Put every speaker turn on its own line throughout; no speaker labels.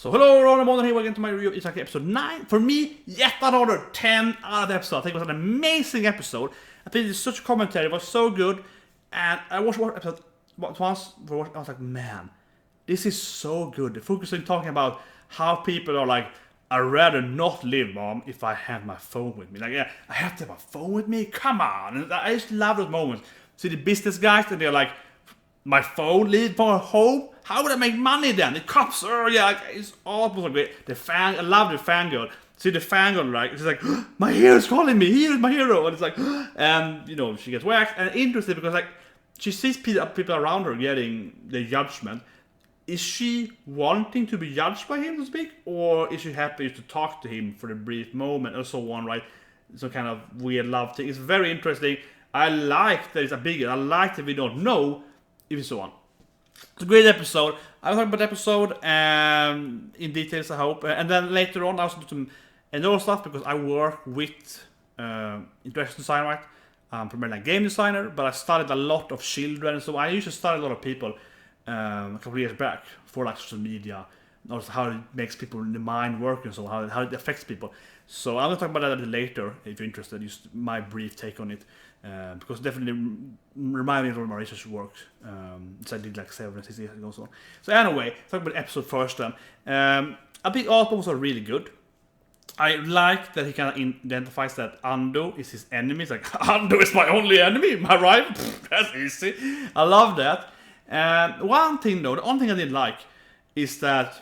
So hello, Myrmonnden here, welcome to my review of Inuyashiki episode 9. For me, yet another 10 out of the episode. I think it was an amazing episode. I think it's such a commentary, it was so good. And I watched one episode once, I was like, man, this is so good. They're focusing, talking about how people are like, I'd rather not live, mom, if I have my phone with me. Like, yeah, I have to have my phone with me? Come on. And I just love those moments. See the business guys, and they're like, my phone, leave for home? How would I make money then? The cops, yeah, like, it's all so great. I love the fangirl. See the fangirl, right? She's like, my hero's calling me, he is my hero. And it's like, and, you know, she gets whacked. And interesting because, like, she sees people around her getting the judgment. Is she wanting to be judged by him, so to speak? Or is she happy to talk to him for a brief moment or so on, right? Some kind of weird love thing. It's very interesting. I like that it's a bigger. I like that we don't know if it's so on. It's a great episode. I'll talk about the episode in details, I hope. And then later on, I'll also do some another stuff because I work with interaction design, right? I'm primarily a game designer, but I studied a lot of children. So I usually study a lot of people a couple of years back for like social media, also how it makes people in the mind work and so on, how it affects people. So I'm going to talk about that a little later if you're interested, just my brief take on it. Because definitely remind me of all my research work. So I did like 7 or 6 years ago. So anyway, talk about the episode first then. I think all albums are really good. I like that he kind of identifies that Ando is his enemy. It's like, Ando is my only enemy, am I right? That's easy. I love that. One thing though, the only thing I didn't like is that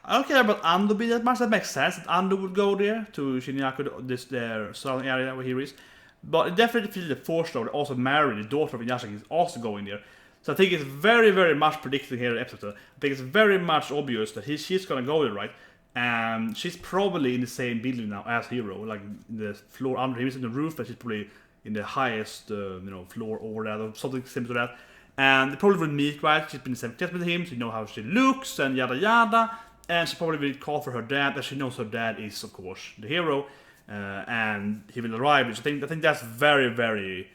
I don't care about Ando being that much. That makes sense that Ando would go there to Shinyaku, their surrounding area where he is. But it definitely feels the force though, also Mary, the daughter of Inuyashiki, is also going there. So I think it's very, very much predicted here in the episode. I think it's very much obvious that she's gonna go there, right? And she's probably in the same building now as Hero, like in the floor under him. He's in the roof, but she's probably in the highest, floor over that, or something similar to that. And they probably will meet, right? She's been in the same class with him, so you know how she looks, and yada yada. And she probably will call for her dad, and she knows her dad is, of course, the hero. And he will arrive, which I think that's very, very.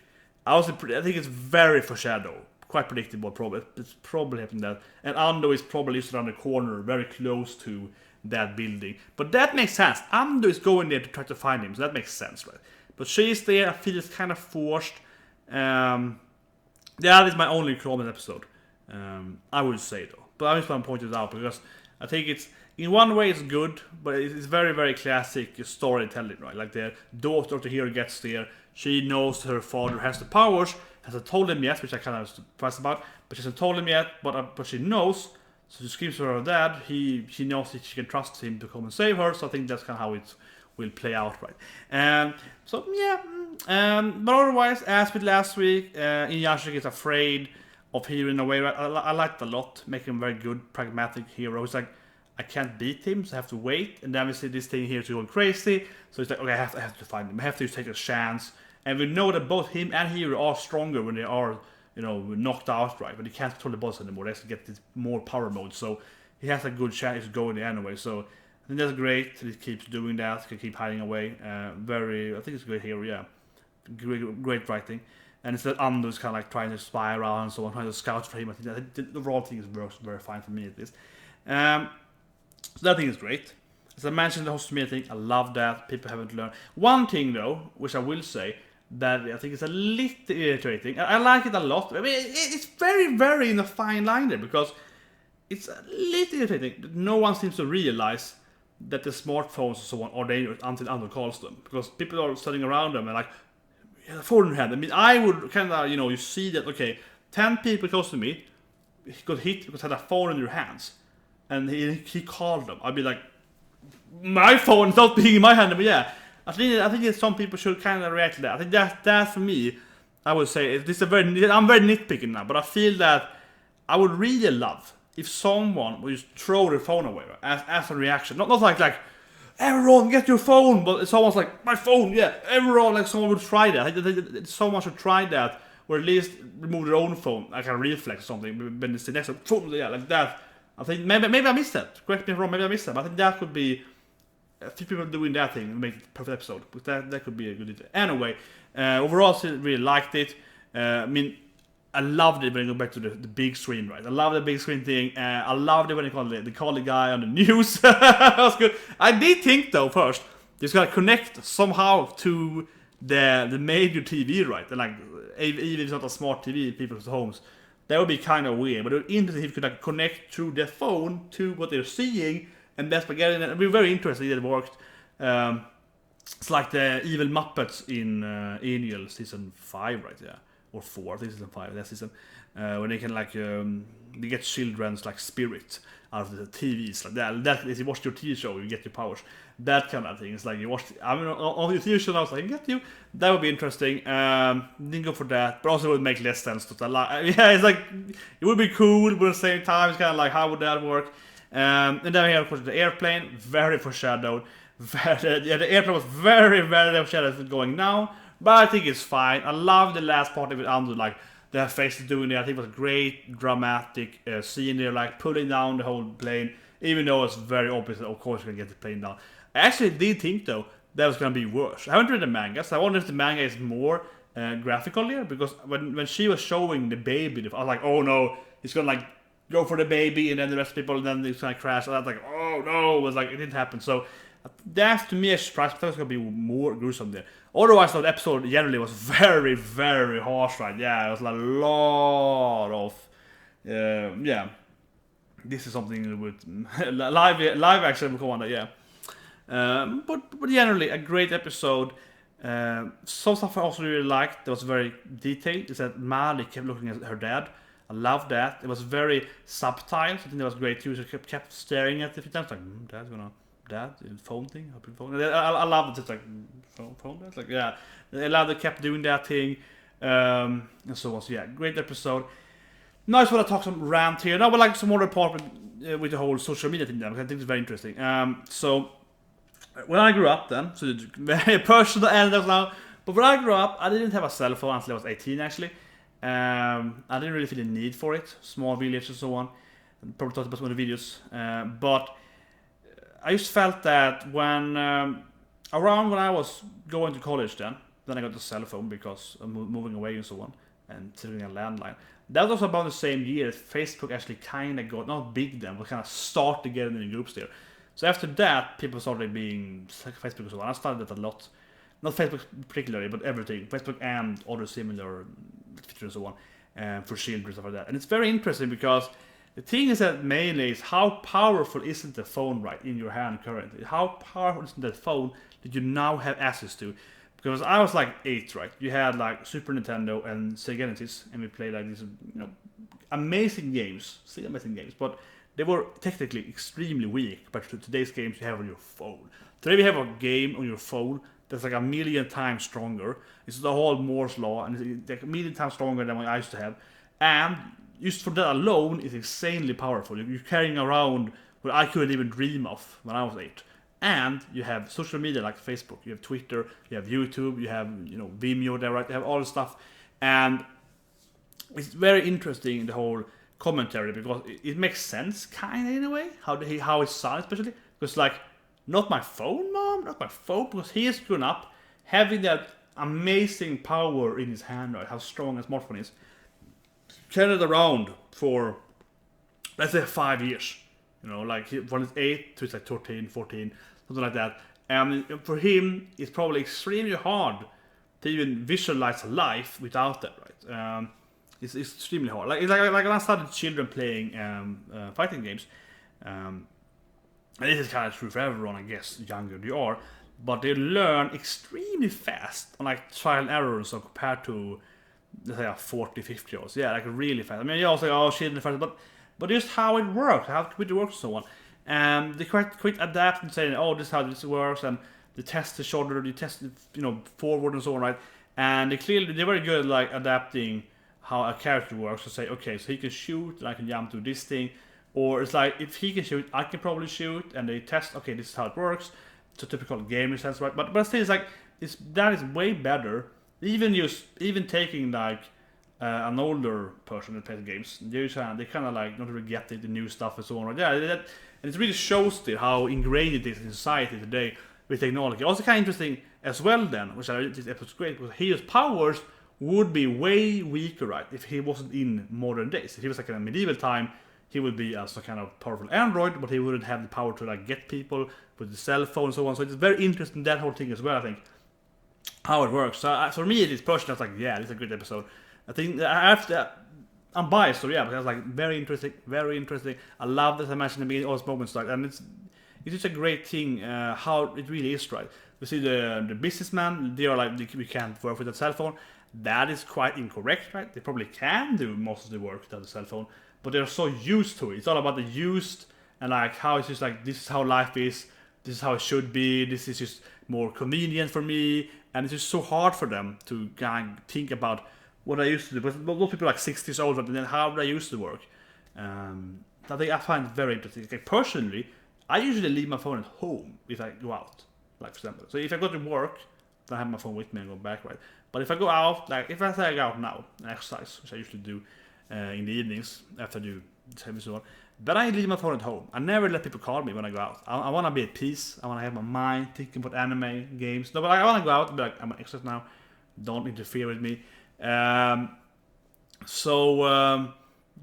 I think it's very foreshadow, quite predictable. Probably it's probably happening that, and Ando is probably just around the corner, very close to that building. But that makes sense. Ando is going there to try to find him, so that makes sense, right? But she's there. I feel it's kind of forced. That is my only comment episode. I would say though, but I just want to point it out because I think it's. In one way it's good, but it's very, very classic storytelling, right? Like the daughter of the hero gets there, she knows her father has the powers, hasn't told him yet, which I kind of surprised about, but she hasn't told him yet, but she knows, so she screams for her dad, she knows that she can trust him to come and save her, so I think that's kind of how it will play out, right? So yeah, but otherwise, as with last week, Inuyashiki is afraid of Hero in a way, right? I liked a lot, making him a very good, pragmatic hero. It's like, I can't beat him, so I have to wait. And then we see this thing here to go crazy. So it's like, okay, I have to find him. I have to take a chance. And we know that both him and Hero are stronger when they are, knocked out, right? But he can't control the boss anymore. They have to get this more power mode. So he has a good chance to go in there anyway. So I think that's great that he keeps doing that. He can keep hiding away. I think it's a great hero, yeah. Great writing. And it's that Ando is kind of like trying to spy around and so on, trying to scout for him. I think the overall thing works very fine for me at least. So that thing is great. As I mentioned, the host meeting, I love that. People haven't learned. One thing though, which I will say, that I think is a little irritating. I like it a lot. I mean, it's very, very in a fine line there because it's a little irritating. No one seems to realize that the smartphones and so on are dangerous until Ando calls them. Because people are standing around them and like, yeah, the phone in your hand. I mean, I would kind of, you see that, okay, 10 people close to me got hit because they had a phone in their hands. And he called them. I'd be like, my phone is not being in my hand. But yeah, I think that some people should kind of react to that. I think that for me, I would say I'm very nitpicking now, but I feel that I would really love if someone would just throw their phone away as a reaction. Not like everyone get your phone, but it's almost like my phone. Yeah, everyone, like someone would try that. I think someone should try that, or at least remove their own phone, like a reflex or something. When it's the next phone, yeah, like that. I think maybe I missed that. Correct me if I'm wrong, maybe I missed that. But I think that could be a few people doing that thing and make it a perfect episode. But that could be a good idea. Anyway, overall, I really liked it. I mean, I loved it when you go back to the big screen, right? I love the big screen thing. I loved it when they called the guy on the news. That was good. I did think though first it's gonna connect somehow to the major TV, right? And like even if it's not a smart TV in people's homes, that would be kind of weird. But it would be interesting if you could like connect through their phone to what they're seeing, and that's by getting it. It'd be very interesting that it worked. It's like the evil Muppets in Alien season 5, right? Yeah. Or 4, I think season 5, that season, when they can like they get children's like spirit out of the TVs, like that. If you watch your TV show, you get your powers. That kind of thing. It's like you watch. I mean, on your TV show, I was like, get you. That would be interesting. Didn't go for that, but also it would make less sense to yeah, it's like it would be cool, but at the same time, it's kind of like how would that work? And then we have of course the airplane, very foreshadowed. The airplane was very foreshadowed going down. But I think it's fine. I love the last part of it under like their faces doing it. I think it was a great dramatic scene there, like pulling down the whole plane. Even though it's very obvious that of course you're gonna get the plane down. I actually did think though that was gonna be worse. I haven't read the manga, so I wonder if the manga is more graphical here. Because when she was showing the baby, I was like, oh no, he's gonna like go for the baby and then the rest of the people and then it's gonna crash. And I was like, oh no, it was like it didn't happen. So that's to me a surprise. I thought it was gonna be more gruesome there. Otherwise, the episode generally was very harsh, right? Yeah, it was a lot of, yeah. This is something with live action come on that, yeah. But generally a great episode. Some stuff I also really liked. That was very detailed. Is that Mali kept looking at her dad. I love that. It was very subtle. I think that was great too. She kept staring at it a few times, like Dad's gonna. That phone thing, I love it. It's like phone. That's like yeah, I love they kept doing that thing, and so on. So yeah, great episode. Nice when I talk some rant here. Now, but like some more part with the whole social media thing, because I think it's very interesting. So when I grew up, then so it's very personal and now. But when I grew up, I didn't have a cell phone until I was 18. Actually, I didn't really feel the need for it. Small village and so on. Probably talked about one of the videos, but. I just felt that when around when I was going to college, then I got the cell phone because I'm moving away and so on, and sitting a landline. That was about the same year that Facebook actually kind of got not big then, but kind of started getting in the groups there. So after that, people started being Facebook and so on. I started that a lot, not Facebook particularly, but everything, Facebook and other similar features and so on, for children and stuff like that. And it's very interesting because. The thing is that mainly is how powerful isn't the phone right in your hand currently? How powerful isn't that phone that you now have access to? Because I was like 8, right? You had like Super Nintendo and Sega Genesis, and we played like these, amazing games, still amazing games, but they were technically extremely weak compared to today's games you have on your phone. Today we have a game on your phone that's like a million times stronger. It's the whole Moore's law, and it's like a million times stronger than what I used to have, and just for that alone is insanely powerful. You're carrying around what I couldn't even dream of when I was 8. And you have social media like Facebook, you have Twitter, you have YouTube, you have Vimeo there, right? You have all this stuff. And it's very interesting, the whole commentary, because it makes sense kind of in a way, how it sounds especially. Because like, not my phone, mom, not my phone, because he has grown up having that amazing power in his hand, right? How strong a smartphone is. Carried around for, let's say, 5 years. Like when it's 8 to it's like 13, 14, something like that. And for him, it's probably extremely hard to even visualize a life without that, right? It's extremely hard. Like when I started children playing fighting games, and this is kind of true for everyone, I guess, the younger you are, but they learn extremely fast on like trial and error and so compared to let's say 40, 50 years. Yeah, like really fast. I mean, you also say, oh shit, but just how it works, how it works and so on. And they quite adapt and say, oh, this is how this works, and they test the shoulder, they test forward and so on, right? And they're very good at like adapting how a character works. To say, okay, so he can shoot, and I can jump to this thing, or it's like if he can shoot, I can probably shoot, and they test, okay, this is how it works. It's a typical gamer sense, right? But still, it's like that is way better. Even taking like an older person that plays games, they kind of like not really get the new stuff and so on. Right? Yeah, and it really shows how ingrained it is in society today with technology. Also kind of interesting as well then, which I think this episode's great, because his powers would be way weaker, right, if he wasn't in modern days. If he was like in a medieval time, he would be some kind of powerful android, but he wouldn't have the power to like get people with the cell phone and so on. So it's very interesting, that whole thing as well, I think, how it works. So for me, it is personally, I was like, yeah, this is a good episode. I think I'm biased, so yeah, but it's like very interesting, very interesting. I love, as I mentioned in the beginning, all those moments, like, and it's just a great thing how it really is, right? We see the businessman, they are like, we can't work with a cell phone. That is quite incorrect, right? They probably can do most of the work without a cell phone, but they're so used to it. It's all about the used, and like how it's just like, this is how life is, this is how it should be, this is just more convenient for me, and it's just so hard for them to kind of think about what I used to do. But those people are like 60 years old, and then how did I used to work? I find it very interesting. Like, personally, I usually leave my phone at home if I go out, like, for example. So if I go to work, then I have my phone with me and go back, right? But if I go out, like if I say I go out now and exercise, which I usually do in the evenings after I do this episode, then I leave my phone at home. I never let people call me when I go out. I want to be at peace. I want to have my mind thinking about anime, games. No, but I want to go out and be like, I'm an exercise now. Don't interfere with me. But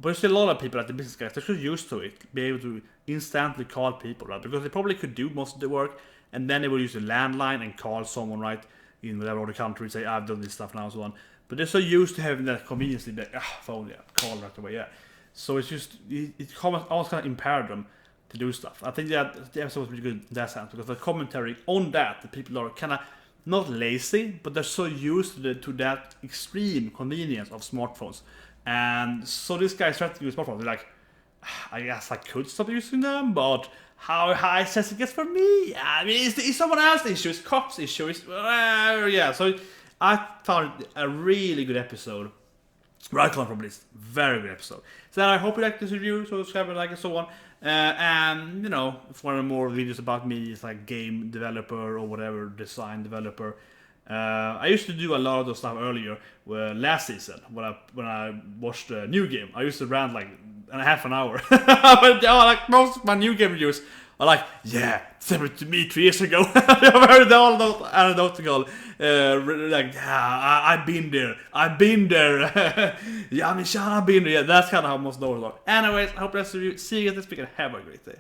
there's still a lot of people, like the business guys, they're just used to it, be able to instantly call people, right? Because they probably could do most of the work, and then they will use a landline and call someone, right, in whatever other country, say, I've done this stuff now and so on. But they're so used to having that convenience, like, phone, yeah, call right away, yeah. So it's just, it almost kind of impaired them to do stuff. I think that the episode was really good in that sense, because the commentary on that, the people are kind of not lazy, but they're so used to that extreme convenience of smartphones. And so this guy's trying to use smartphones. They're like, I guess I could stop using them, but how high says it gets for me? I mean, it's someone else's issue, it's cops' issue. Yeah, so I found it a really good episode. Right on from this. Very good episode. So I hope you like this review, so subscribe and like and so on. And, you know, if one of more videos about me is like game developer or whatever, design developer. I used to do a lot of those stuff earlier, last season, when I watched a new game. I used to rant like half an hour. But like most of my new game reviews are like, yeah, similar to me 3 years ago. I've heard all those anecdotal, like, yeah, I've been there. Yeah, I mean, I've been there. Yeah, that's kind of how most of those are. Anyways, I hope that's the review. See you guys this week and have a great day.